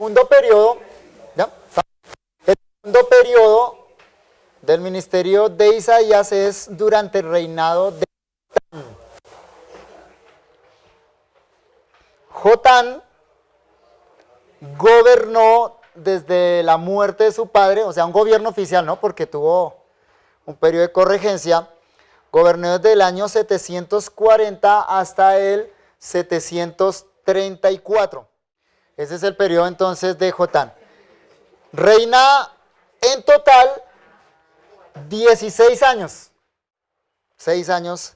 segundo periodo, ¿ya? El segundo periodo del ministerio de Isaías es durante el reinado de Jotán. Gobernó desde la muerte de su padre, o sea, un gobierno oficial, ¿no? Porque tuvo un periodo de corregencia. Gobernó desde el año 740 hasta el 734. Ese es el periodo entonces de Jotán. Reina en total 16 años. 6 años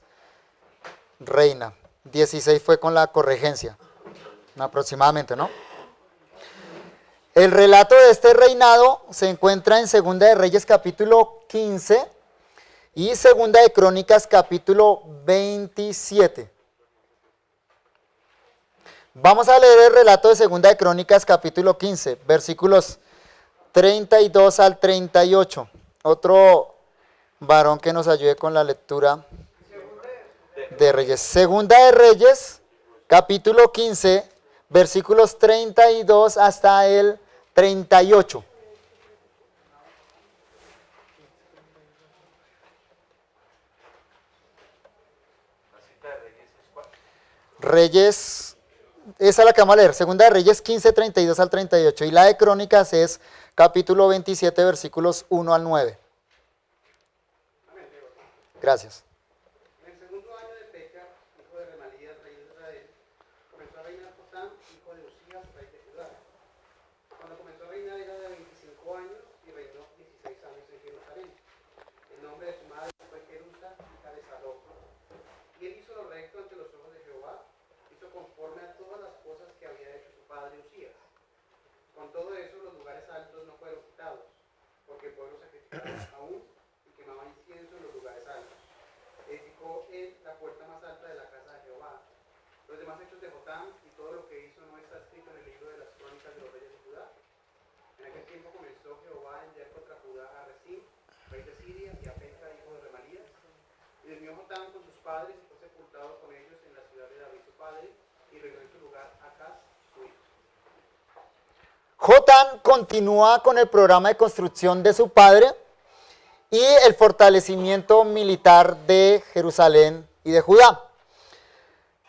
reina. 16 fue con la corregencia, aproximadamente, ¿no? El relato de este reinado se encuentra en Segunda de Reyes capítulo 15 y Segunda de Crónicas capítulo 27. Vamos a leer el relato de Segunda de Crónicas capítulo 15, versículos 32 al 38. Otro varón que nos ayude con la lectura de Reyes. Segunda de Reyes capítulo 15, versículos 32 hasta el 38. Reyes, esa es la que vamos a leer. Segunda de Reyes 15, 32 al 38. Y la de Crónicas es capítulo 27, versículos 1 al 9. Gracias. Jotán continúa con el programa de construcción de su padre y el fortalecimiento militar de Jerusalén y de Judá.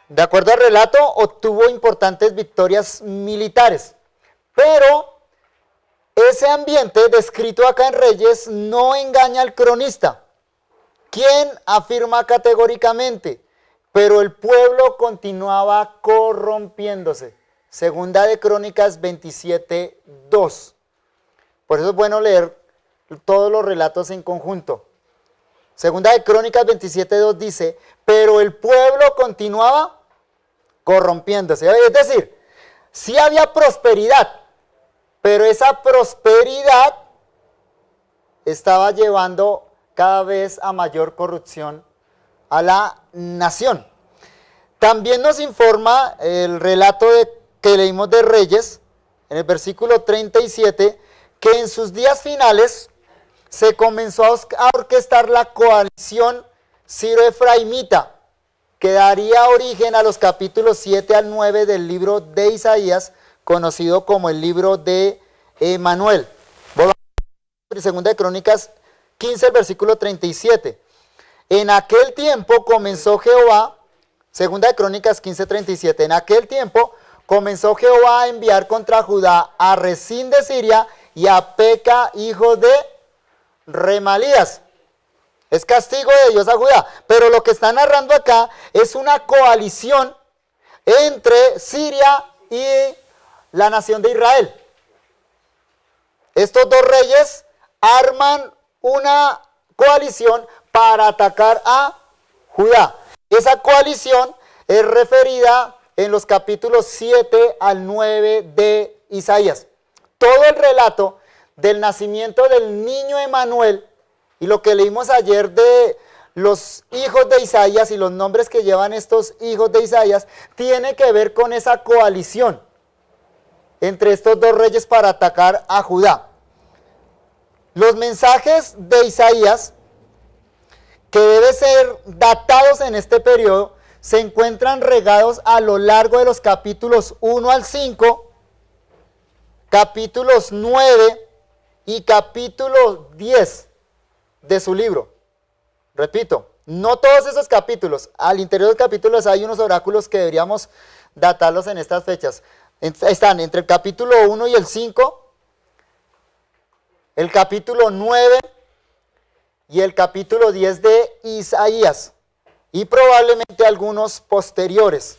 De acuerdo al relato, obtuvo importantes victorias militares, pero ese ambiente descrito acá en Reyes no engaña al cronista, quien afirma categóricamente, pero el pueblo continuaba corrompiéndose. Segunda de Crónicas 27, 2. Por eso es bueno leer todos los relatos en conjunto. Segunda de Crónicas 27, 2 dice, pero el pueblo continuaba corrompiéndose. Es decir, sí había prosperidad, pero esa prosperidad estaba llevando cada vez a mayor corrupción a la nación. También nos informa el relato que leímos de Reyes, en el versículo 37, que en sus días finales se comenzó a orquestar la coalición siro-efraimita, que daría origen a los capítulos 7 al 9 del libro de Isaías, conocido como el libro de Emanuel. Volvamos a Segunda de Crónicas 15, el versículo 37. En aquel tiempo comenzó Jehová, Segunda de Crónicas 15, 37, en aquel tiempo comenzó Jehová a enviar contra Judá a Resín de Siria y a Peca, hijo de Remalías. Es castigo de Dios a Judá. Pero lo que está narrando acá es una coalición entre Siria y la nación de Israel. Estos dos reyes arman una coalición para atacar a Judá. Esa coalición es referida en los capítulos 7 al 9 de Isaías. Todo el relato del nacimiento del niño Emanuel y lo que leímos ayer de los hijos de Isaías y los nombres que llevan estos hijos de Isaías tiene que ver con esa coalición entre estos dos reyes para atacar a Judá. Los mensajes de Isaías, que deben ser datados en este periodo, se encuentran regados a lo largo de los capítulos 1 al 5 capítulos 9 y capítulo 10 de su libro. Repito, no todos esos capítulos. Al interior de los capítulos hay unos oráculos que deberíamos datarlos en estas fechas. Están entre el capítulo 1 y el 5, el capítulo 9 y el capítulo 10 de Isaías, y probablemente algunos posteriores.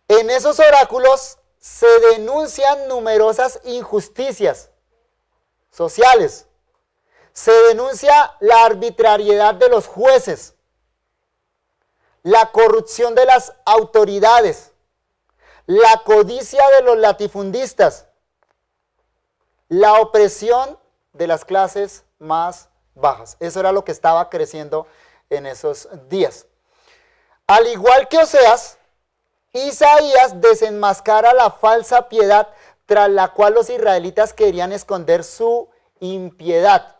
En esos oráculos se denuncian numerosas injusticias sociales. Se denuncia la arbitrariedad de los jueces, la corrupción de las autoridades, la codicia de los latifundistas, la opresión de las clases más bajas. Eso era lo que estaba creciendo en esos días. Al igual que Oseas, Isaías desenmascara la falsa piedad tras la cual los israelitas querían esconder su impiedad.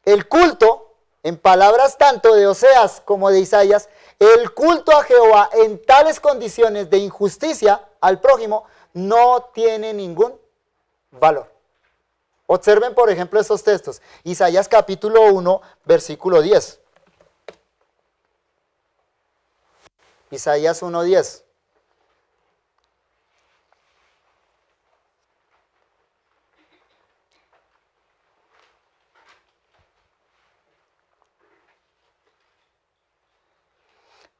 El culto, en palabras tanto de Oseas como de Isaías, el culto a Jehová en tales condiciones de injusticia al prójimo no tiene ningún valor. Observen, por ejemplo, estos textos. Isaías capítulo 1, versículo 10. Isaías 1:10.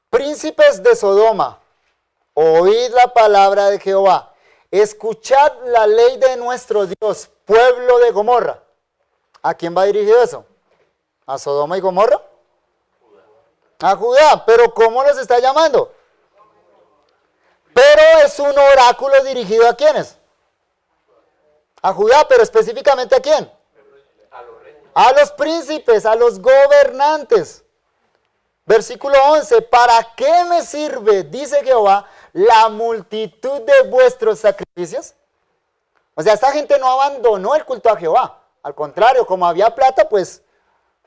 Príncipes de Sodoma, oíd la palabra de Jehová, escuchad la ley de nuestro Dios, pueblo de Gomorra. ¿A quién va dirigido eso? ¿A Sodoma y Gomorra? A Judá, pero ¿cómo los está llamando? Pero es un oráculo dirigido ¿a quiénes? A Judá, pero específicamente ¿a quién? A los príncipes, a los gobernantes. Versículo 11, ¿para qué me sirve, dice Jehová, la multitud de vuestros sacrificios? O sea, esta gente no abandonó el culto a Jehová. Al contrario, como había plata, pues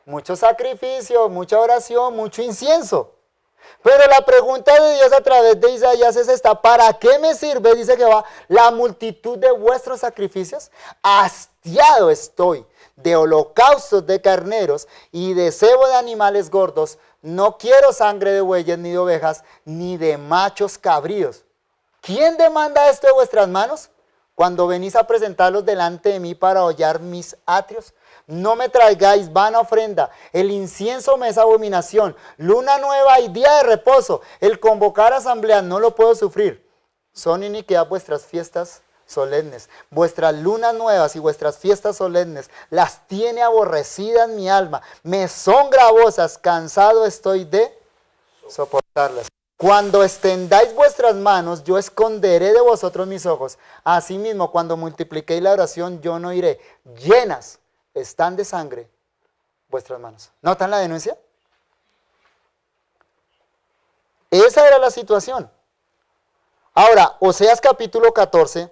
mucho sacrificio, mucha oración, mucho incienso. Pero la pregunta de Dios a través de Isaías es esta: ¿para qué me sirve, dice Jehová, la multitud de vuestros sacrificios? Hastiado estoy de holocaustos de carneros y de cebo de animales gordos. No quiero sangre de bueyes, ni de ovejas, ni de machos cabríos. ¿Quién demanda esto de vuestras manos? Cuando venís a presentarlos delante de mí para hollar mis atrios. No me traigáis vana ofrenda. El incienso me es abominación. Luna nueva y día de reposo. El convocar asambleas no lo puedo sufrir. Son iniquidad vuestras fiestas solemnes. Vuestras lunas nuevas y vuestras fiestas solemnes las tiene aborrecidas mi alma. Me son gravosas. Cansado estoy de soportarlas. Cuando extendáis vuestras manos, yo esconderé de vosotros mis ojos. Asimismo, cuando multipliquéis la oración, yo no iré. Llenas están de sangre vuestras manos. ¿Notan la denuncia? Esa era la situación. Ahora, Oseas capítulo 14,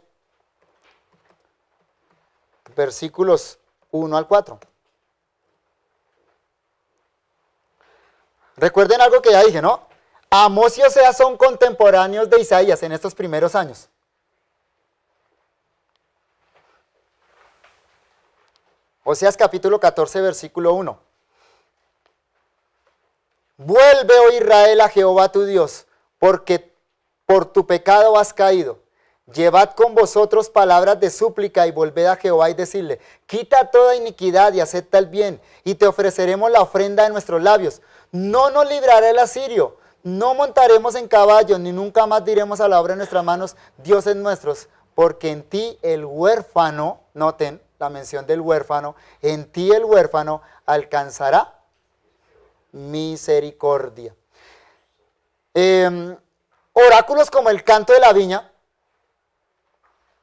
versículos 1 al 4. Recuerden algo que ya dije, ¿no? Amós y Oseas son contemporáneos de Isaías en estos primeros años. Oseas capítulo 14, versículo 1. Vuelve, oh Israel, a Jehová tu Dios, porque por tu pecado has caído. Llevad con vosotros palabras de súplica y volved a Jehová y decirle: quita toda iniquidad y acepta el bien, y te ofreceremos la ofrenda de nuestros labios. No nos librará el asirio, no montaremos en caballo, ni nunca más diremos a la obra de nuestras manos: dioses nuestros, porque en ti el huérfano, noten la mención del huérfano, en ti el huérfano alcanzará misericordia. Oráculos como el canto de la viña,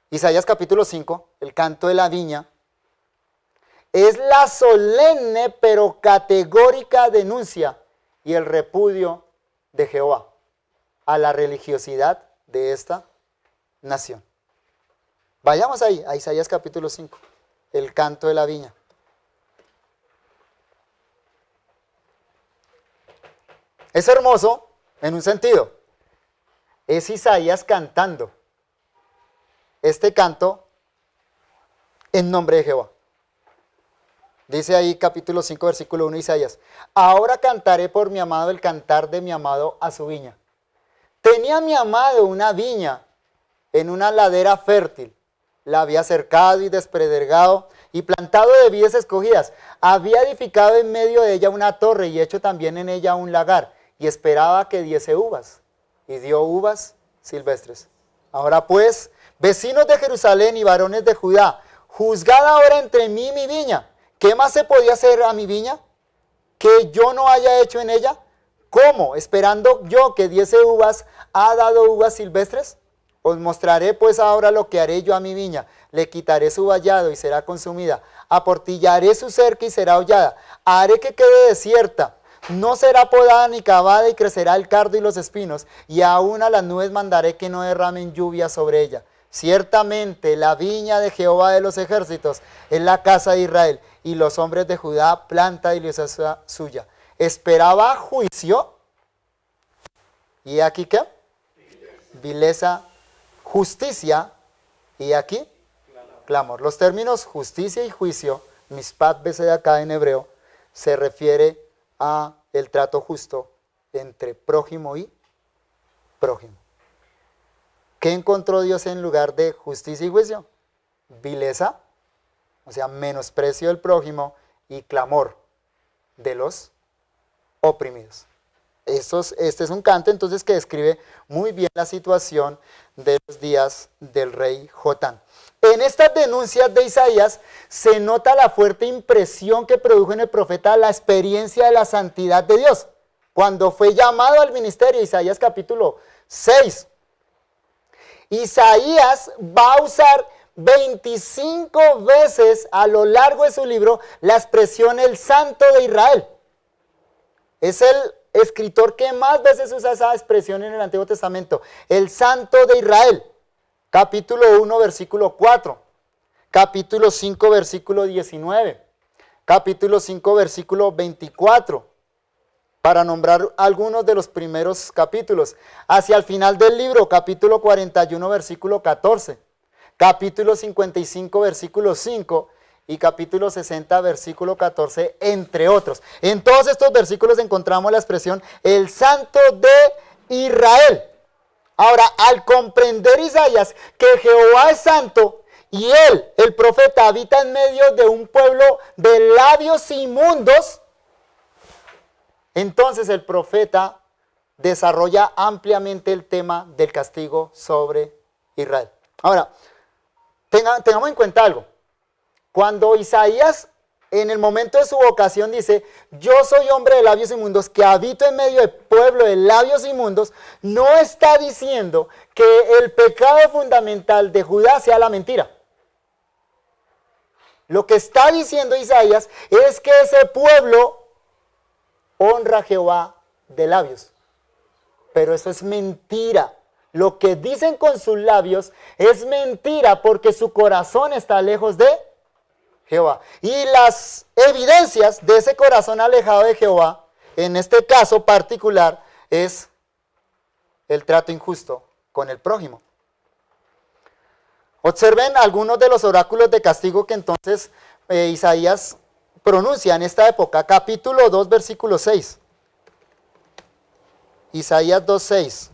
Isaías capítulo 5, el canto de la viña, es la solemne pero categórica denuncia y el repudio de Jehová a la religiosidad de esta nación. Vayamos ahí, a Isaías capítulo 5, el canto de la viña. Es hermoso en un sentido. Es Isaías cantando. este canto en nombre de Jehová. Dice ahí capítulo 5, versículo 1 Isaías: ahora cantaré por mi amado el cantar de mi amado a su viña. Tenía mi amado una viña en una ladera fértil. La había cercado y despredegado y plantado de vides escogidas. Había edificado en medio de ella una torre y hecho también en ella un lagar. Y esperaba que diese uvas. Y dio uvas silvestres. Ahora pues, vecinos de Jerusalén y varones de Judá, juzgad ahora entre mí y mi viña. ¿Qué más se podía hacer a mi viña que yo no haya hecho en ella? ¿Cómo? Esperando yo que diese uvas, ¿ha dado uvas silvestres? Os mostraré pues ahora lo que haré yo a mi viña. Le quitaré su vallado y será consumida. Aportillaré su cerca y será hollada. Haré que quede desierta. No será podada ni cavada y crecerá el cardo y los espinos. Y aún a las nubes mandaré que no derramen lluvia sobre ella. Ciertamente la viña de Jehová de los ejércitos es la casa de Israel. Y los hombres de Judá planta y liosa suya. Esperaba juicio. ¿Y aquí qué? Vileza, justicia. ¿Y aquí? Clamor. Los términos justicia y juicio, mishpat besed acá en hebreo, se refiere a el trato justo entre prójimo y prójimo. ¿Qué encontró Dios en lugar de justicia y juicio? Vileza, o sea, menosprecio del prójimo, y clamor de los oprimidos. Este es un canto entonces que describe muy bien la situación de los días del rey Jotán. En estas denuncias de Isaías se nota la fuerte impresión que produjo en el profeta la experiencia de la santidad de Dios. Cuando fue llamado al ministerio, Isaías capítulo 6, Isaías va a usar 25 veces a lo largo de su libro la expresión el Santo de Israel. Es el escritor que más veces usa esa expresión en el Antiguo Testamento, el Santo de Israel. Capítulo 1, versículo 4, capítulo 5, versículo 19, capítulo 5, versículo 24, para nombrar algunos de los primeros capítulos. Hacia el final del libro, capítulo 41, versículo 14, capítulo 55, versículo 5, y capítulo 60, versículo 14, entre otros. En todos estos versículos encontramos la expresión el Santo de Israel. Ahora, al comprender Isaías que Jehová es santo y él, el profeta, habita en medio de un pueblo de labios inmundos, entonces el profeta desarrolla ampliamente el tema del castigo sobre Israel. Ahora, tengamos en cuenta algo. Cuando Isaías, en el momento de su vocación, dice: yo soy hombre de labios inmundos, que habito en medio del pueblo de labios inmundos, no está diciendo que el pecado fundamental de Judá sea la mentira. Lo que está diciendo Isaías es que ese pueblo honra a Jehová de labios. Pero eso es mentira. Lo que dicen con sus labios es mentira, porque su corazón está lejos de Jehová. Y las evidencias de ese corazón alejado de Jehová, en este caso particular, es el trato injusto con el prójimo. Observen algunos de los oráculos de castigo que entonces Isaías pronuncia en esta época. Capítulo 2, versículo 6. Isaías 2, 6.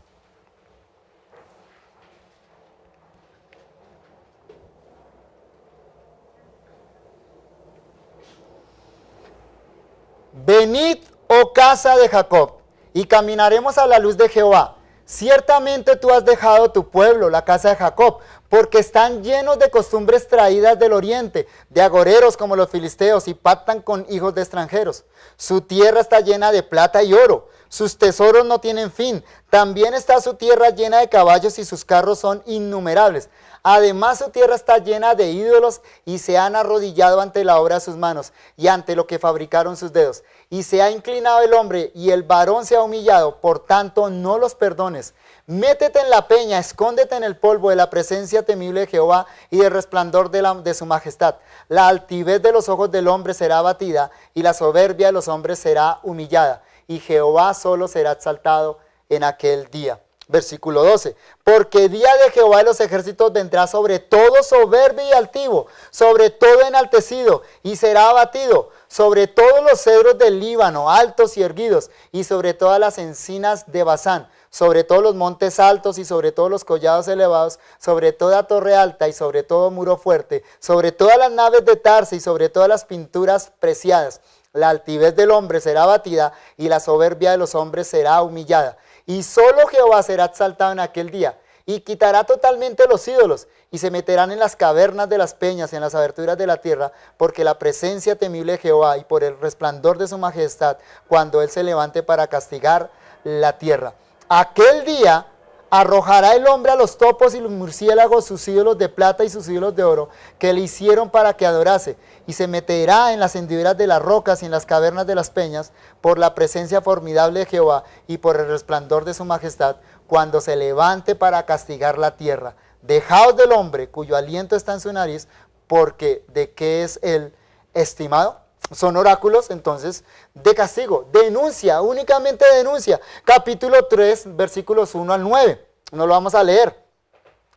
Venid, oh casa de Jacob, y caminaremos a la luz de Jehová. Ciertamente tú has dejado tu pueblo, la casa de Jacob, porque están llenos de costumbres traídas del oriente, de agoreros como los filisteos, y pactan con hijos de extranjeros. Su tierra está llena de plata y oro, sus tesoros no tienen fin. También está su tierra llena de caballos y sus carros son innumerables. Además su tierra está llena de ídolos y se han arrodillado ante la obra de sus manos y ante lo que fabricaron sus dedos. Y se ha inclinado el hombre y el varón se ha humillado, por tanto no los perdones. Métete en la peña, escóndete en el polvo de la presencia temible de Jehová y del resplandor de su majestad. La altivez de los ojos del hombre será abatida y la soberbia de los hombres será humillada. Y Jehová solo será exaltado en aquel día. Versículo 12. Porque día de Jehová de los ejércitos vendrá sobre todo soberbio y altivo, sobre todo enaltecido, y será abatido, sobre todos los cedros del Líbano, altos y erguidos, y sobre todas las encinas de Basán, sobre todos los montes altos y sobre todos los collados elevados, sobre toda torre alta y sobre todo muro fuerte, sobre todas las naves de Tarsa y sobre todas las pinturas preciadas. La altivez del hombre será abatida y la soberbia de los hombres será humillada. Y solo Jehová será exaltado en aquel día, y quitará totalmente los ídolos, y se meterán en las cavernas de las peñas, en las aberturas de la tierra, porque la presencia temible de Jehová y por el resplandor de su majestad, cuando él se levante para castigar la tierra. Aquel día arrojará el hombre a los topos y los murciélagos sus ídolos de plata y sus ídolos de oro, que le hicieron para que adorase, y se meterá en las hendiduras de las rocas y en las cavernas de las peñas, por la presencia formidable de Jehová y por el resplandor de su majestad, cuando se levante para castigar la tierra. Dejaos del hombre cuyo aliento está en su nariz, porque ¿de qué es el estimado? Son oráculos, entonces, de castigo. Denuncia, únicamente denuncia. Capítulo 3, versículos 1 al 9. No lo vamos a leer.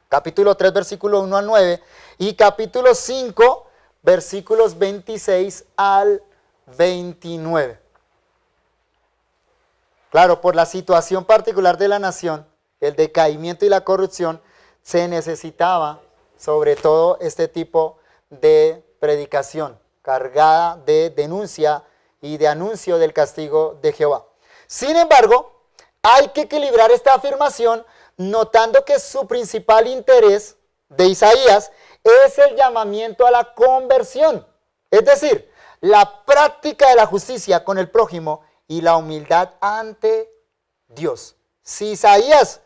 Capítulo 3, versículo 1 al 9. Y capítulo 5, versículos 26 al 29. Claro, por la situación particular de la nación, el decaimiento y la corrupción, se necesitaba sobre todo este tipo de predicación, cargada de denuncia y de anuncio del castigo de Jehová. Sin embargo, hay que equilibrar esta afirmación notando que su principal interés de Isaías es el llamamiento a la conversión, es decir, la práctica de la justicia con el prójimo y la humildad ante Dios. Si Isaías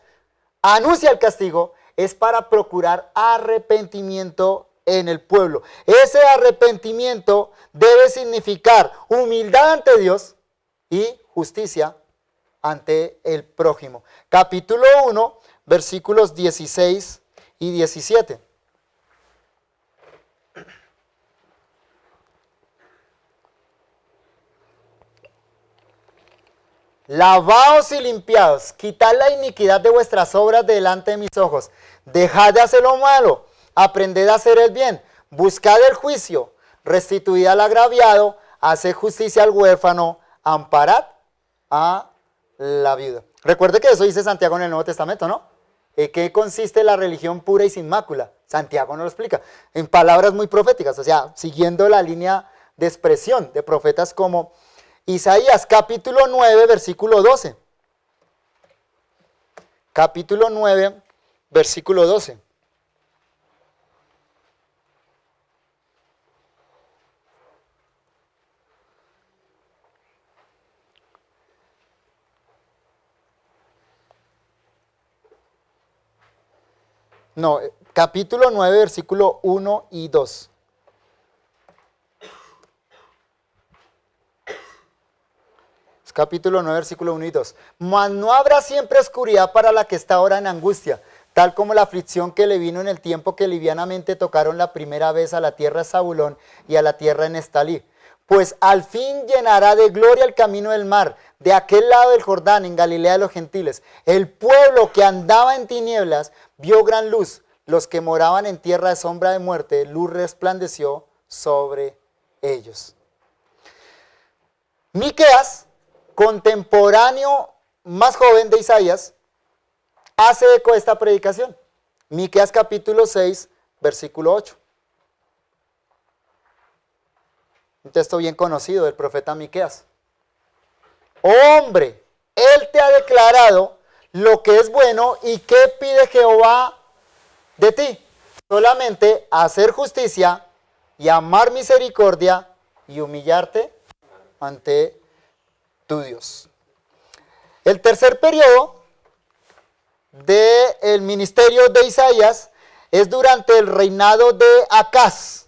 anuncia el castigo, es para procurar arrepentimiento en el pueblo. Ese arrepentimiento debe significar humildad ante Dios y justicia ante el prójimo. Capítulo 1, versículos 16 y 17. Lavaos y limpiaos, quitad la iniquidad de vuestras obras delante de mis ojos. Dejad de hacer lo malo, aprended a hacer el bien, buscad el juicio, restituid al agraviado, haced justicia al huérfano, amparad a la viuda. Recuerde que eso dice Santiago en el Nuevo Testamento, ¿no? ¿Qué consiste la religión pura y sin mácula? Santiago nos lo explica, en palabras muy proféticas, o sea, siguiendo la línea de expresión de profetas como Isaías, capítulo 9, versículo 12. Capítulo 9, versículo 12. No, capítulo 9, versículo 1 y 2. Capítulo 9, versículo 1 y 2. Mas no habrá siempre oscuridad para la que está ahora en angustia, tal como la aflicción que le vino en el tiempo que livianamente tocaron la primera vez a la tierra de Zabulón y a la tierra de Neftalí. Pues al fin llenará de gloria el camino del mar, de aquel lado del Jordán, en Galilea de los gentiles. El pueblo que andaba en tinieblas vio gran luz. Los que moraban en tierra de sombra de muerte, luz resplandeció sobre ellos. Miqueas, contemporáneo más joven de Isaías, hace eco de esta predicación. Miqueas capítulo 6, versículo 8. Un texto bien conocido del profeta Miqueas. Hombre, él te ha declarado lo que es bueno y qué pide Jehová de ti. Solamente hacer justicia y amar misericordia y humillarte ante tu Dios. El tercer periodo del ministerio de Isaías es durante el reinado de Acaz.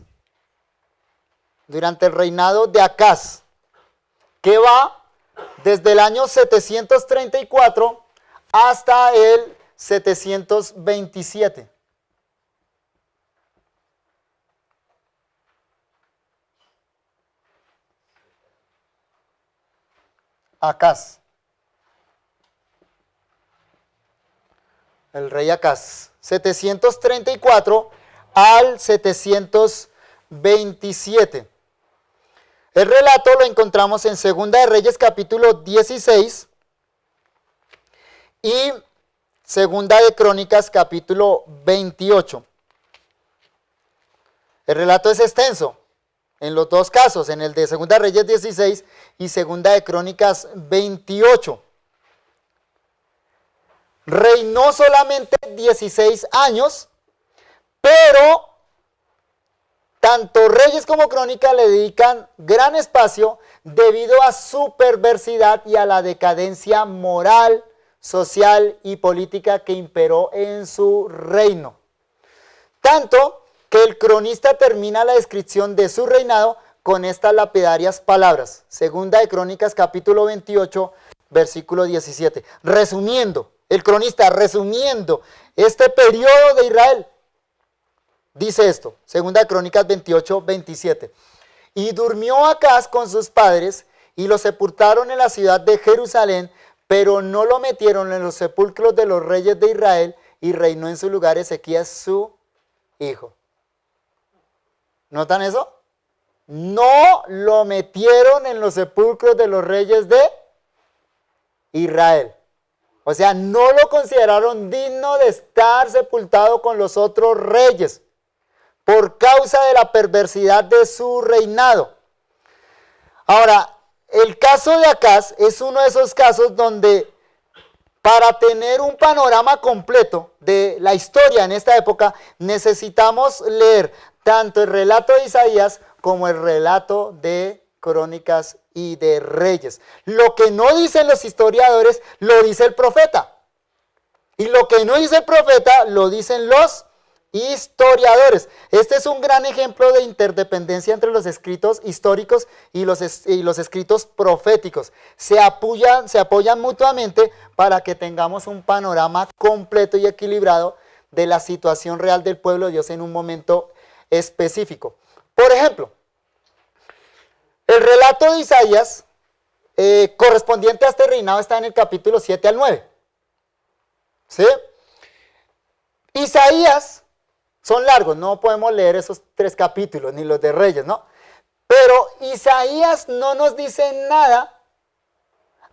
Durante el reinado de Acaz, que va desde el año 734 hasta el 727. Acaz. el rey Acaz, 734 al 727. El relato lo encontramos en Segunda de Reyes capítulo 16 y Segunda de Crónicas capítulo 28. El relato es extenso en los dos casos, en el de Segunda de Reyes 16 y Segunda de Crónicas 28. Reinó solamente 16 años, pero tanto Reyes como Crónicas le dedican gran espacio debido a su perversidad y a la decadencia moral, social y política que imperó en su reino. Tanto que el cronista termina la descripción de su reinado con estas lapidarias palabras. Segunda de Crónicas capítulo 28, versículo 17. Resumiendo, el cronista resumiendo este periodo de Israel, dice esto, Segunda de Crónicas 28, 27. Y durmió Acaz con sus padres y lo sepultaron en la ciudad de Jerusalén, pero no lo metieron en los sepulcros de los reyes de Israel, y reinó en su lugar Ezequías su hijo. ¿Notan eso? No lo metieron en los sepulcros de los reyes de Israel. O sea, no lo consideraron digno de estar sepultado con los otros reyes por causa de la perversidad de su reinado. Ahora, el caso de Acaz es uno de esos casos donde, para tener un panorama completo de la historia en esta época, necesitamos leer tanto el relato de Isaías como el relato de Crónicas y de Reyes. Lo que no dicen los historiadores, lo dice el profeta. Y lo que no dice el profeta, lo dicen los historiadores. Este es un gran ejemplo de interdependencia entre los escritos históricos y los escritos proféticos. Se apoyan mutuamente para que tengamos un panorama completo y equilibrado de la situación real del pueblo de Dios en un momento específico. Por ejemplo, el relato de Isaías correspondiente a este reinado está en el capítulo 7 al 9. ¿Sí? Isaías, son largos, no podemos leer esos 3 capítulos, ni los de Reyes, ¿no? Pero Isaías no nos dice nada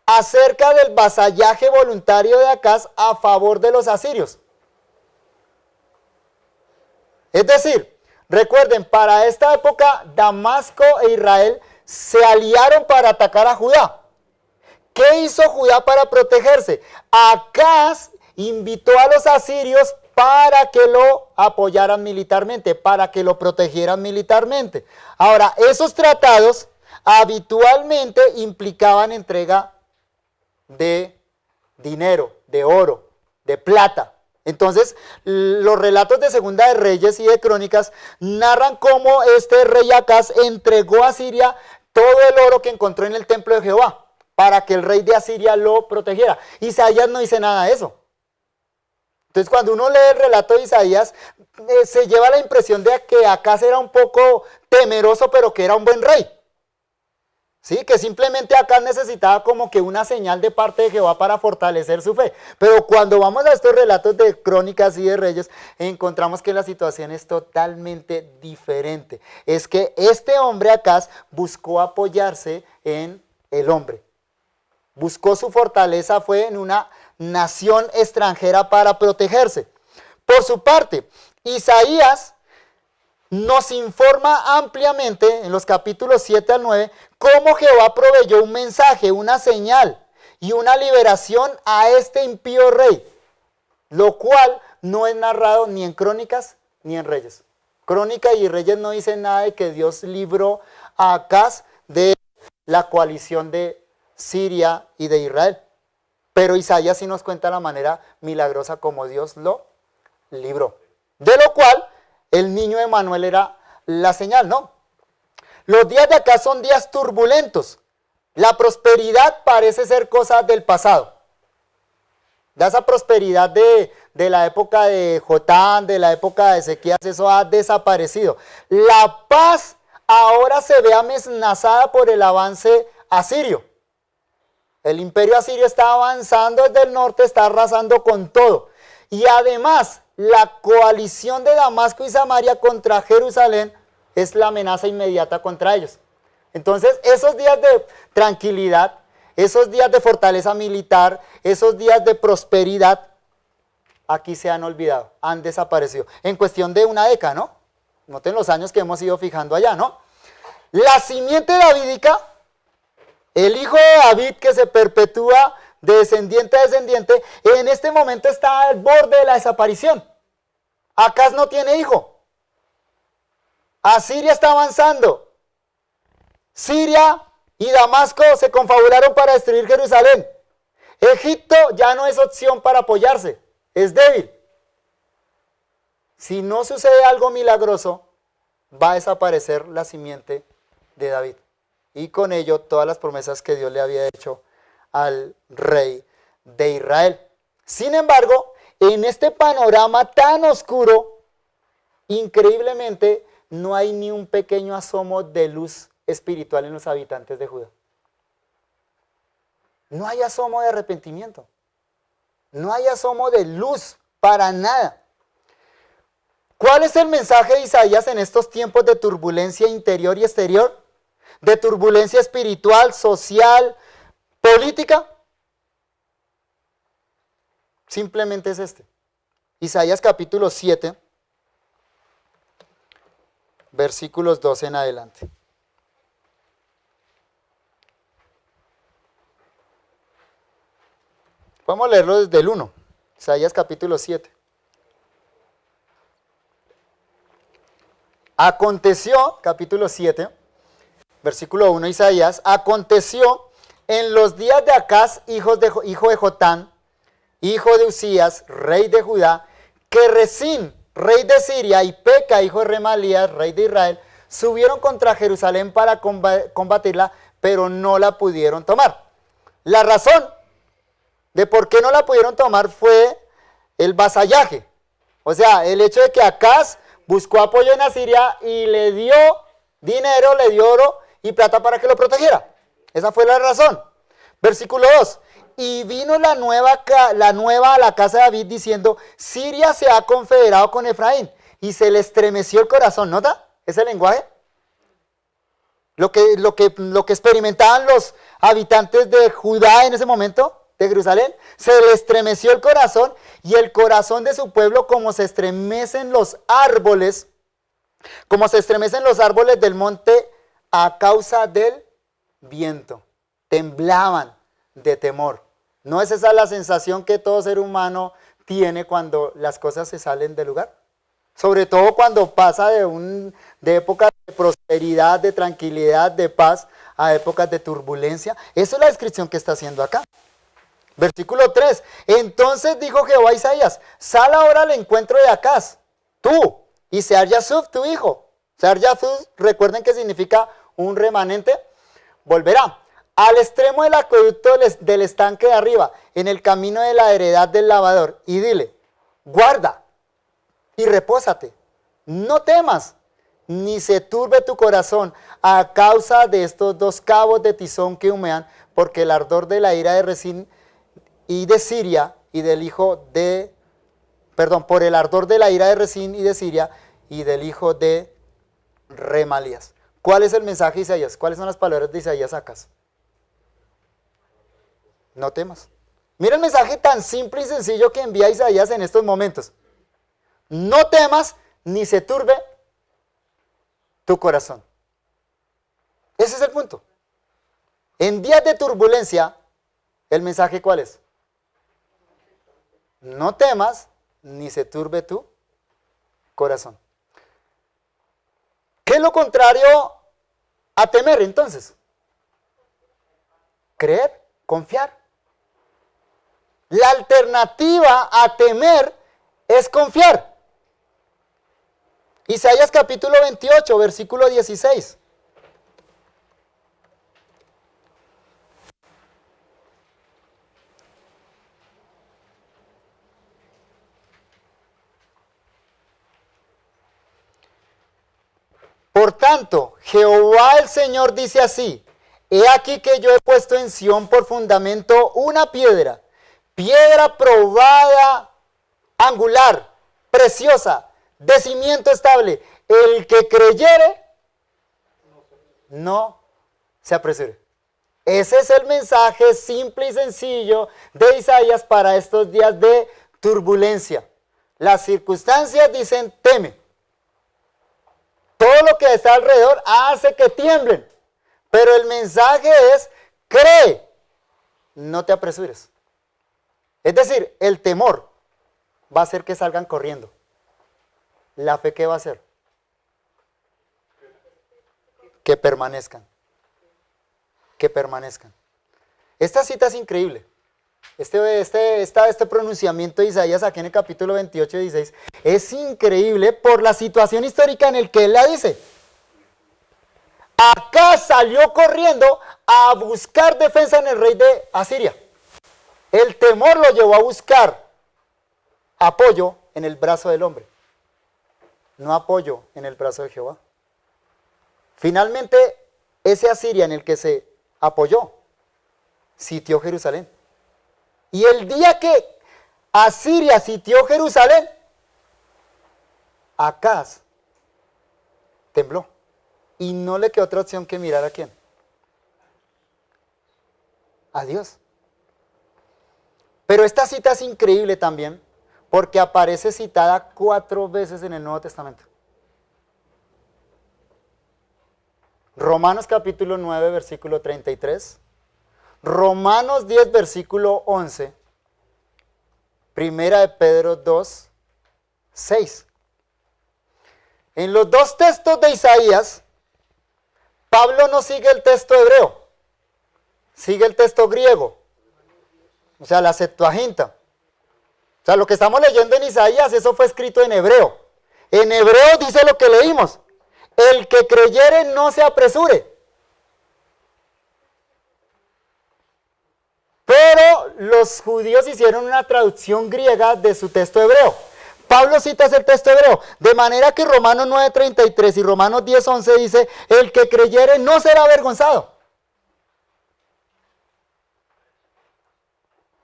acerca del vasallaje voluntario de Acaz a favor de los asirios. Es decir, recuerden, para esta época Damasco e Israel se aliaron para atacar a Judá. ¿Qué hizo Judá para protegerse? Acaz invitó a los asirios para que lo apoyaran militarmente, para que lo protegieran militarmente. Ahora, esos tratados habitualmente implicaban entrega de dinero, de oro, de plata. Entonces, los relatos de Segunda de Reyes y de Crónicas narran cómo este rey Acaz entregó a Siria todo el oro que encontró en el templo de Jehová, para que el rey de Asiria lo protegiera. Isaías no dice nada de eso. Entonces, cuando uno lee el relato de Isaías, se lleva la impresión de que Acaz era un poco temeroso, pero que era un buen rey. ¿Sí? Que simplemente Acaz necesitaba como que una señal de parte de Jehová para fortalecer su fe. Pero cuando vamos a estos relatos de Crónicas y de Reyes, encontramos que la situación es totalmente diferente. Es que este hombre Acaz buscó apoyarse en el hombre. Buscó su fortaleza, fue en una nación extranjera para protegerse. Por su parte, Isaías nos informa ampliamente en los capítulos 7 al 9 cómo Jehová proveyó un mensaje, una señal y una liberación a este impío rey, lo cual no es narrado ni en Crónicas ni en Reyes. Crónicas y Reyes no dicen nada de que Dios libró a Acaz de la coalición de Siria y de Israel. Pero Isaías sí nos cuenta la manera milagrosa como Dios lo libró. De lo cual el niño Emanuel era la señal, ¿no? Los días de acá son días turbulentos. La prosperidad parece ser cosa del pasado. De esa prosperidad de la época de Jotán, de la época de Ezequías, eso ha desaparecido. La paz ahora se ve amenazada por el avance asirio. El imperio asirio está avanzando desde el norte, está arrasando con todo. Y además, la coalición de Damasco y Samaria contra Jerusalén es la amenaza inmediata contra ellos. Entonces, esos días de tranquilidad, esos días de fortaleza militar, esos días de prosperidad, aquí se han olvidado, han desaparecido. En cuestión de una década, ¿no? Noten los años que hemos ido fijando allá, ¿no? La simiente davídica, el hijo de David que se perpetúa de descendiente a descendiente, en este momento está al borde de la desaparición. Acaz no tiene hijo. Asiria está avanzando. Siria y Damasco se confabularon para destruir Jerusalén. Egipto ya no es opción para apoyarse, es débil. Si no sucede algo milagroso, va a desaparecer la simiente de David. Y con ello todas las promesas que Dios le había hecho al rey de Israel. Sin embargo, en este panorama tan oscuro, increíblemente no hay ni un pequeño asomo de luz espiritual en los habitantes de Judá. No hay asomo de arrepentimiento. No hay asomo de luz para nada. ¿Cuál es el mensaje de Isaías en estos tiempos de turbulencia interior y exterior? De turbulencia espiritual, social, política. Simplemente es este. Isaías capítulo 7, versículos 12 en adelante. Vamos a leerlo desde el 1. Isaías capítulo 7. Aconteció, capítulo 7, versículo 1, Isaías, aconteció en los días de Acaz, hijo de Jotán, hijo de Usías, rey de Judá, que Rezín, rey de Siria, y Peca, hijo de Remalías, rey de Israel, subieron contra Jerusalén para combatirla, pero no la pudieron tomar. La razón de por qué no la pudieron tomar fue el vasallaje. O sea, el hecho de que Acaz buscó apoyo en Asiria y le dio dinero, le dio oro y plata para que lo protegiera. Esa fue la razón. Versículo 2. Y vino la nueva a la casa de David diciendo, Siria se ha confederado con Efraín. Y se le estremeció el corazón. ¿Nota ese lenguaje? Lo que experimentaban los habitantes de Judá en ese momento, de Jerusalén, se le estremeció el corazón y el corazón de su pueblo como se estremecen los árboles del monte a causa del viento. Temblaban de temor. ¿No es esa la sensación que todo ser humano tiene cuando las cosas se salen del lugar? Sobre todo cuando pasa de épocas de prosperidad, de tranquilidad, de paz, a épocas de turbulencia. Esa es la descripción que está haciendo acá. Versículo 3. Entonces dijo Jehová a Isaías, sal ahora al encuentro de Acaz, tú, y Sear-Yasub, tu hijo. Sear-Yasub, recuerden que significa un remanente, volverá al extremo del acueducto del estanque de arriba, en el camino de la heredad del lavador, y dile, guarda y repósate, no temas, ni se turbe tu corazón a causa de estos dos cabos de tizón que humean, porque el ardor de la ira de Rezín y de Siria y del hijo de, por el ardor de la ira de Rezín y de Siria y del hijo de Remalías. ¿Cuál es el mensaje de Isaías? ¿Cuáles son las palabras de Isaías acá? No temas. Mira el mensaje tan simple y sencillo que envía Isaías en estos momentos. No temas ni se turbe tu corazón. Ese es el punto. En días de turbulencia, ¿el mensaje cuál es? No temas ni se turbe tu corazón. ¿Qué es lo contrario a temer entonces? Creer, confiar. La alternativa a temer es confiar. Isaías capítulo 28, versículo 16. Por tanto, Jehová el Señor dice así, he aquí que yo he puesto en Sión por fundamento una piedra, piedra probada angular, preciosa, de cimiento estable. El que creyere, no se apresure. Ese es el mensaje simple y sencillo de Isaías para estos días de turbulencia. Las circunstancias dicen teme. Todo lo que está alrededor hace que tiemblen. Pero el mensaje es cree, no te apresures. Es decir, el temor va a hacer que salgan corriendo. ¿La fe qué va a hacer? Que permanezcan. Que permanezcan. Esta cita es increíble. Este pronunciamiento de Isaías aquí en el capítulo 28 y 16 es increíble por la situación histórica en la que él la dice. Acá salió corriendo a buscar defensa en el rey de Asiria. El temor lo llevó a buscar apoyo en el brazo del hombre, no apoyo en el brazo de Jehová. Finalmente, ese Asiria en el que se apoyó, sitió Jerusalén. Y el día que Asiria sitió Jerusalén, Acaz tembló. Y no le quedó otra opción que mirar a quién. A Dios. Pero esta cita es increíble también, porque aparece citada 4 veces en el Nuevo Testamento. Romanos capítulo 9, versículo 33. Romanos 10, versículo 11. Primera de Pedro 2, 6. En los 2 textos de Isaías, Pablo no sigue el texto hebreo, sigue el texto griego, o sea, la Septuaginta. O sea, lo que estamos leyendo en Isaías, eso fue escrito en hebreo. En hebreo dice lo que leímos: el que creyere no se apresure. Pero los judíos hicieron una traducción griega de su texto hebreo. Pablo cita el texto hebreo, de manera que Romanos 9:33 y Romanos 10:11 dice: el que creyere no será avergonzado.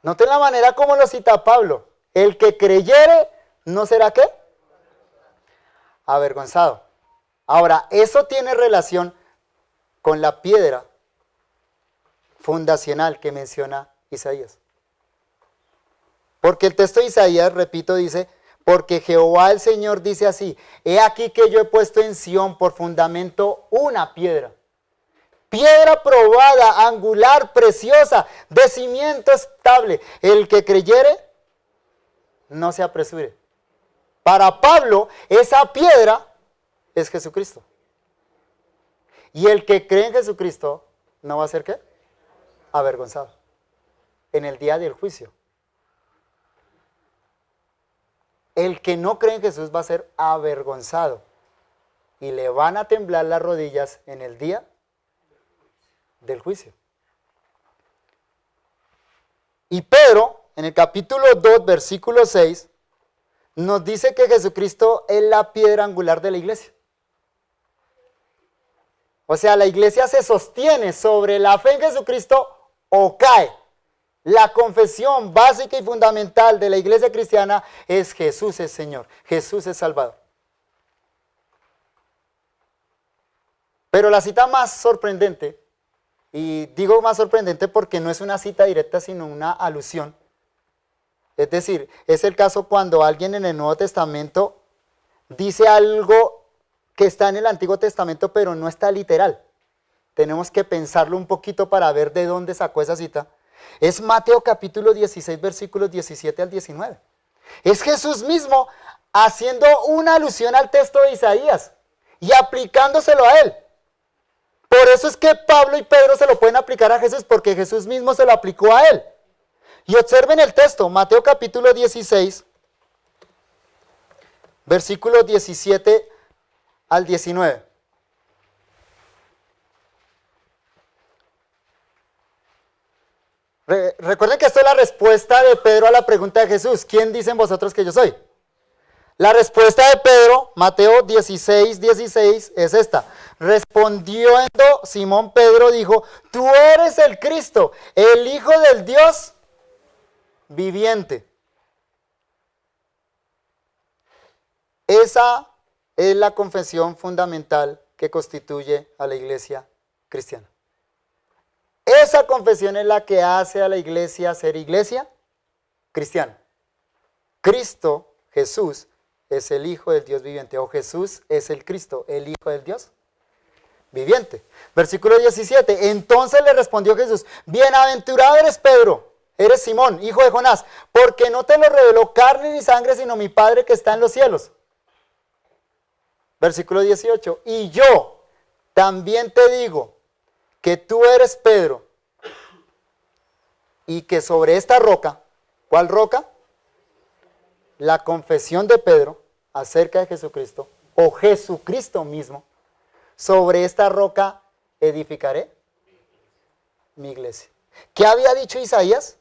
Noten la manera como lo cita Pablo: el que creyere no será ¿qué? Avergonzado. Ahora, eso tiene relación con la piedra fundacional que menciona Isaías. Porque el texto de Isaías, repito, dice: porque Jehová el Señor dice así: he aquí que yo he puesto en Sión por fundamento una piedra. Piedra probada, angular, preciosa, de cimiento estable. El que creyere, no se apresure. Para Pablo, esa piedra es Jesucristo. Y el que cree en Jesucristo, ¿no va a ser qué? Avergonzado. En el día del juicio. El que no cree en Jesús va a ser avergonzado. Y le van a temblar las rodillas en el día del juicio. Y Pedro, en el capítulo 2, versículo 6, nos dice que Jesucristo es la piedra angular de la iglesia. O sea, la iglesia se sostiene sobre la fe en Jesucristo o cae. La confesión básica y fundamental de la iglesia cristiana es: Jesús es Señor, Jesús es Salvador. Pero la cita más sorprendente, y digo más sorprendente porque no es una cita directa sino una alusión, es decir, es el caso cuando alguien en el Nuevo Testamento dice algo que está en el Antiguo Testamento pero no está literal. Tenemos que pensarlo un poquito para ver de dónde sacó esa cita. Es Mateo capítulo 16, versículos 17 al 19. Es Jesús mismo haciendo una alusión al texto de Isaías y aplicándoselo a él. Por eso es que Pablo y Pedro se lo pueden aplicar a Jesús, porque Jesús mismo se lo aplicó a él. Y observen el texto, Mateo capítulo 16, versículos 17 al 19. Recuerden que esto es la respuesta de Pedro a la pregunta de Jesús: ¿quién dicen vosotros que yo soy? La respuesta de Pedro, Mateo 16, 16, es esta: respondiendo Simón Pedro dijo: tú eres el Cristo, el Hijo del Dios viviente. Esa es la confesión fundamental que constituye a la iglesia cristiana. Esa confesión es la que hace a la iglesia ser iglesia cristiana. Cristo, Jesús, es el Hijo del Dios viviente, o Jesús es el Cristo, el Hijo del Dios viviente. Versículo 17, entonces le respondió Jesús, bienaventurado eres Pedro, eres Simón, hijo de Jonás, porque no te lo reveló carne ni sangre, sino mi Padre que está en los cielos. Versículo 18, y yo también te digo que tú eres Pedro, y que sobre esta roca, ¿cuál roca? La confesión de Pedro acerca de Jesucristo, o Jesucristo mismo, sobre esta roca edificaré mi iglesia. ¿Qué había dicho Isaías?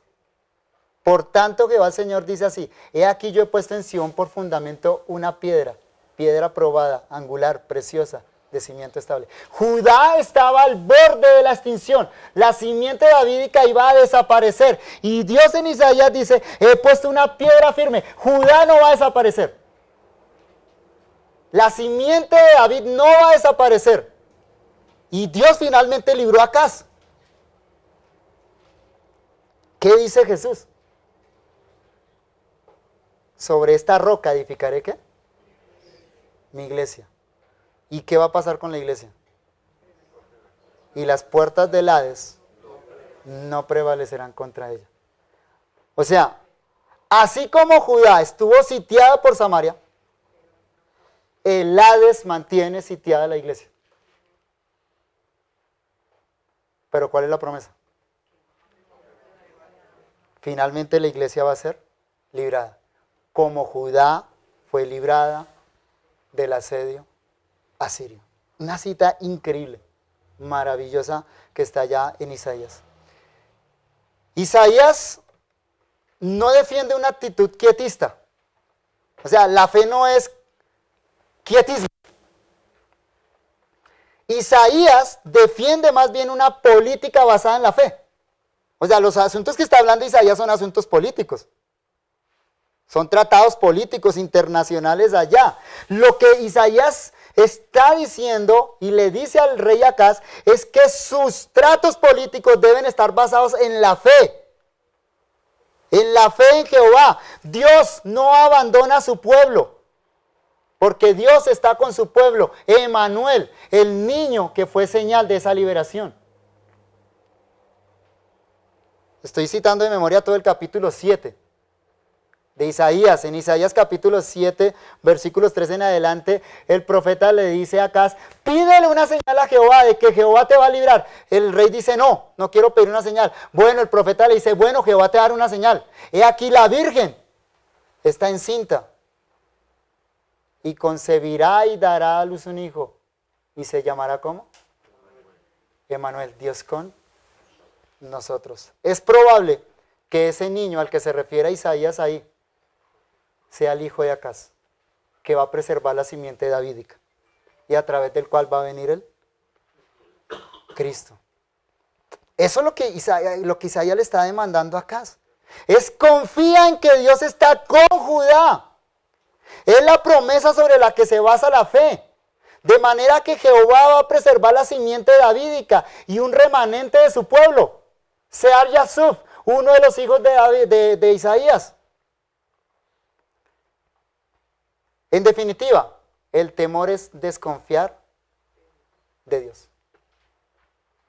Por tanto Jehová el Señor dice así, he aquí yo he puesto en Sión por fundamento una piedra, piedra probada, angular, preciosa, de cimiento estable. Judá estaba al borde de la extinción, la simiente davídica iba a desaparecer, y Dios en Isaías dice, he puesto una piedra firme, Judá no va a desaparecer. La simiente de David no va a desaparecer. Y Dios finalmente libró a Acaz. ¿Qué dice Jesús? Sobre esta roca edificaré ¿qué? Mi iglesia. ¿Y qué va a pasar con la iglesia? Y las puertas del Hades no prevalecerán contra ella. O sea, así como Judá estuvo sitiada por Samaria, el Hades mantiene sitiada la iglesia. Pero ¿cuál es la promesa? Finalmente la iglesia va a ser librada, como Judá fue librada del asedio asirio. Una cita increíble, maravillosa, que está allá en Isaías. Isaías no defiende una actitud quietista. O sea, la fe no es quietismo. Isaías defiende más bien una política basada en la fe. O sea, los asuntos que está hablando Isaías son asuntos políticos. Son tratados políticos internacionales allá. Lo que Isaías está diciendo y le dice al rey Acaz es que sus tratos políticos deben estar basados en la fe. En la fe en Jehová. Dios no abandona a su pueblo. Porque Dios está con su pueblo. Emmanuel, el niño que fue señal de esa liberación. Estoy citando de memoria todo el capítulo 7 de Isaías. En Isaías capítulo 7, versículos 3 en adelante, el profeta le dice a Acaz, pídele una señal a Jehová de que Jehová te va a librar. El rey dice, no quiero pedir una señal. Bueno, el profeta le dice, bueno, Jehová te va a dar una señal. He aquí la virgen está encinta y concebirá y dará a luz un hijo. ¿Y se llamará cómo? Emmanuel, Dios con nosotros. Es probable que ese niño al que se refiere Isaías ahí sea el hijo de Acaz, que va a preservar la simiente davídica y a través del cual va a venir el Cristo. Eso es lo que Isaías le está demandando a Acaz. Es confía en que Dios está con Judá. Es la promesa sobre la que se basa la fe. De manera que Jehová va a preservar la simiente davídica y un remanente de su pueblo. Sear Yasuf, uno de los hijos de Isaías. En definitiva, el temor es desconfiar de Dios.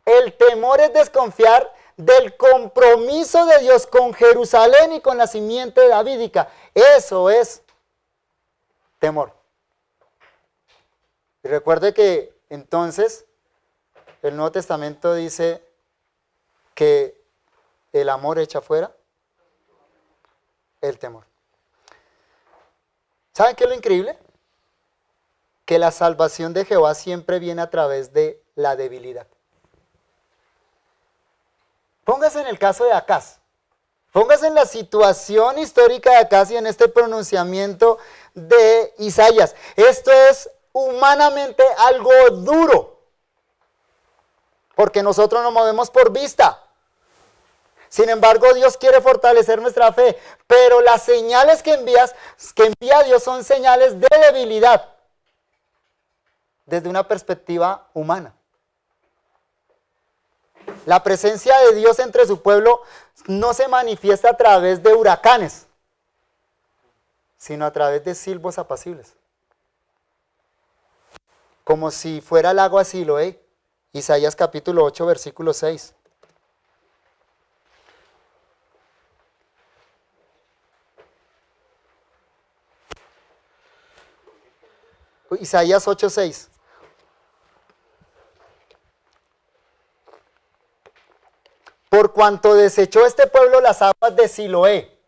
El temor es desconfiar del compromiso de Dios con Jerusalén y con la simiente davídica. Eso es temor. Y recuerde que entonces el Nuevo Testamento dice que el amor echa fuera el temor. ¿Saben qué es lo increíble? Que la salvación de Jehová siempre viene a través de la debilidad. Póngase en el caso de Acaz. Póngase en la situación histórica de Acaz y en este pronunciamiento de Isaías. Esto es humanamente algo duro. Porque nosotros nos movemos por vista. Sin embargo, Dios quiere fortalecer nuestra fe, pero las señales que envía Dios son señales de debilidad desde una perspectiva humana. La presencia de Dios entre su pueblo no se manifiesta a través de huracanes, sino a través de silbos apacibles. Como si fuera el agua Siloé. Isaías capítulo 8, versículo 6. Isaías 8, 6. Por cuanto desechó este pueblo las aguas de Siloé,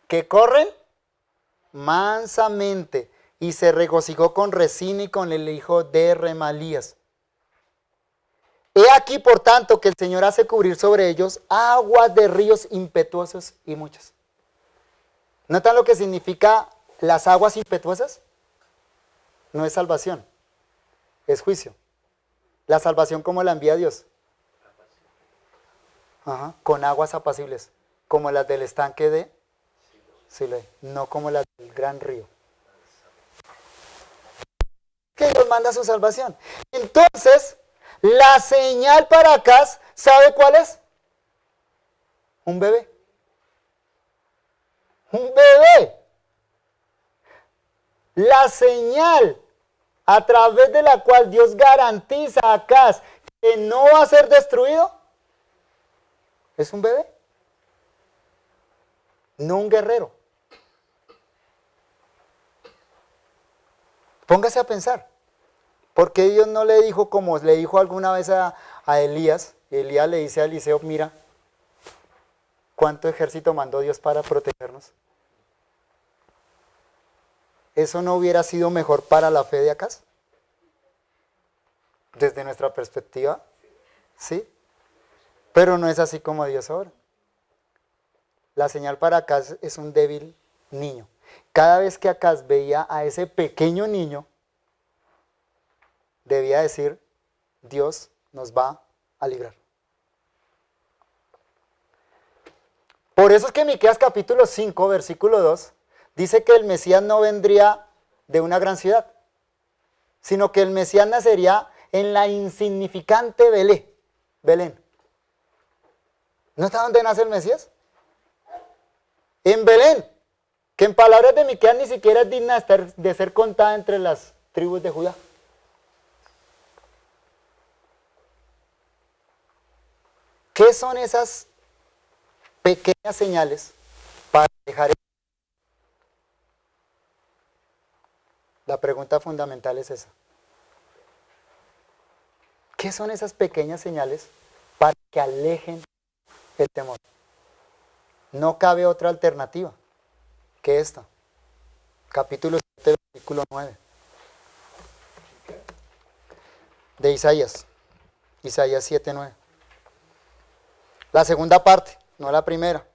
que corren mansamente, y se regocijó con Rezín y con el hijo de Remalías. He aquí, por tanto, que el Señor hace cubrir sobre ellos aguas de ríos impetuosos y muchos. ¿Notan lo que significa las aguas impetuosas? No es salvación, es juicio. La salvación, ¿cómo la envía Dios? Con aguas apacibles, como las del estanque de Siloé, no como las del gran río. Que Dios manda su salvación. Entonces, la señal para Acaz, ¿sabe cuál es? Un bebé. Un bebé. La señal a través de la cual Dios garantiza a Acaz que no va a ser destruido es un bebé, no un guerrero. Póngase a pensar, ¿por qué Dios no le dijo como le dijo alguna vez a Elías? Elías le dice a Eliseo, mira, ¿cuánto ejército mandó Dios para protegernos? ¿Eso no hubiera sido mejor para la fe de Acaz? Desde nuestra perspectiva, ¿sí? Pero no es así como Dios obra. La señal para Acaz es un débil niño. Cada vez que Acaz veía a ese pequeño niño, debía decir, Dios nos va a librar. Por eso es que Miqueas capítulo 5, versículo 2, dice que el Mesías no vendría de una gran ciudad, sino que el Mesías nacería en la insignificante Belén. ¿No está dónde nace el Mesías? En Belén, que en palabras de Miqueas ni siquiera es digna de ser contada entre las tribus de Judá. ¿Qué son esas pequeñas señales para dejar? La pregunta fundamental es esa. ¿Qué son esas pequeñas señales para que alejen el temor? No cabe otra alternativa que esta. Capítulo 7, versículo 9. De Isaías. Isaías 7, 9. La segunda parte, no la primera.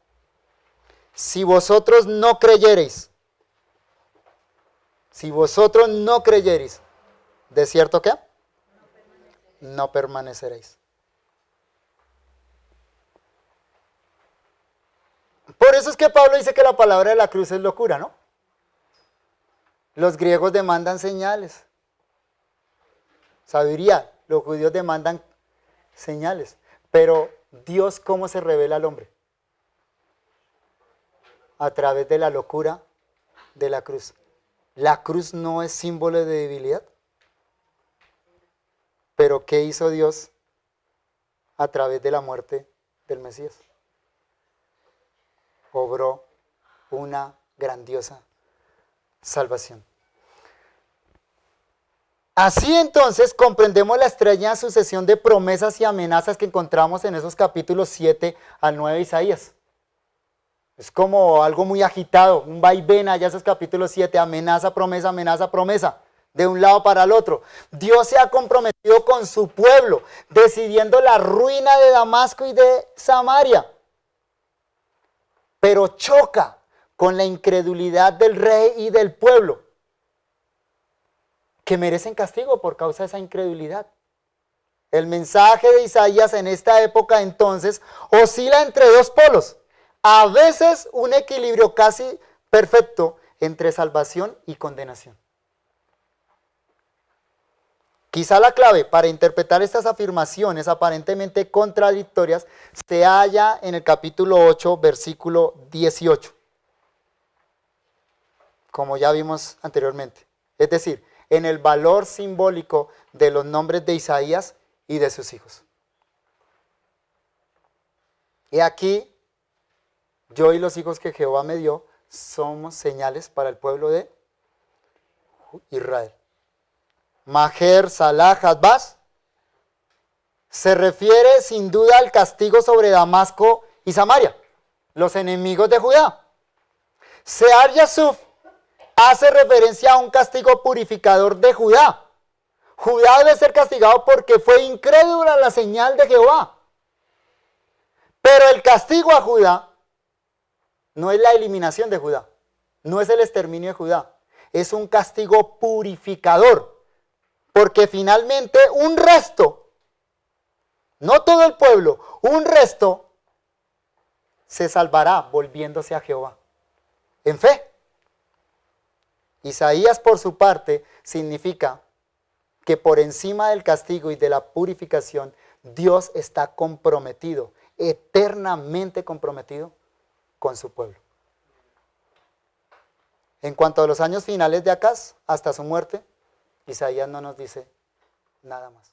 Si vosotros no creyereis, ¿de cierto qué? No permaneceréis. Por eso es que Pablo dice que la palabra de la cruz es locura, ¿no? Los griegos demandan señales. Sabiduría, los judíos demandan señales. Pero Dios, ¿cómo se revela al hombre? A través de la locura de la cruz. ¿La cruz no es símbolo de debilidad? Pero ¿qué hizo Dios a través de la muerte del Mesías? Obró una grandiosa salvación. Así entonces comprendemos la extraña sucesión de promesas y amenazas que encontramos en esos capítulos 7 al 9 de Isaías. Es como algo muy agitado, un vaivén allá esos capítulos 7, amenaza, promesa, de un lado para el otro. Dios se ha comprometido con su pueblo, decidiendo la ruina de Damasco y de Samaria. Pero choca con la incredulidad del rey y del pueblo, que merecen castigo por causa de esa incredulidad. El mensaje de Isaías en esta época entonces oscila entre dos polos, a veces un equilibrio casi perfecto entre salvación y condenación. Quizá la clave para interpretar estas afirmaciones aparentemente contradictorias se halla en el capítulo 8, versículo 18, como ya vimos anteriormente. Es decir, en el valor simbólico de los nombres de Isaías y de sus hijos. Y aquí, yo y los hijos que Jehová me dio somos señales para el pueblo de Israel. Majer, Salah, Hasbaz, se refiere sin duda al castigo sobre Damasco y Samaria, los enemigos de Judá. Sear Yasuf hace referencia a un castigo purificador de Judá. Judá debe ser castigado porque fue incrédula a la señal de Jehová. Pero el castigo a Judá no es la eliminación de Judá, no es el exterminio de Judá, es un castigo purificador. Porque finalmente un resto, no todo el pueblo, un resto se salvará volviéndose a Jehová en fe. Isaías, por su parte, significa que por encima del castigo y de la purificación, Dios está comprometido, eternamente comprometido con su pueblo. En cuanto a los años finales de Acaz, hasta su muerte, Isaías no nos dice nada más.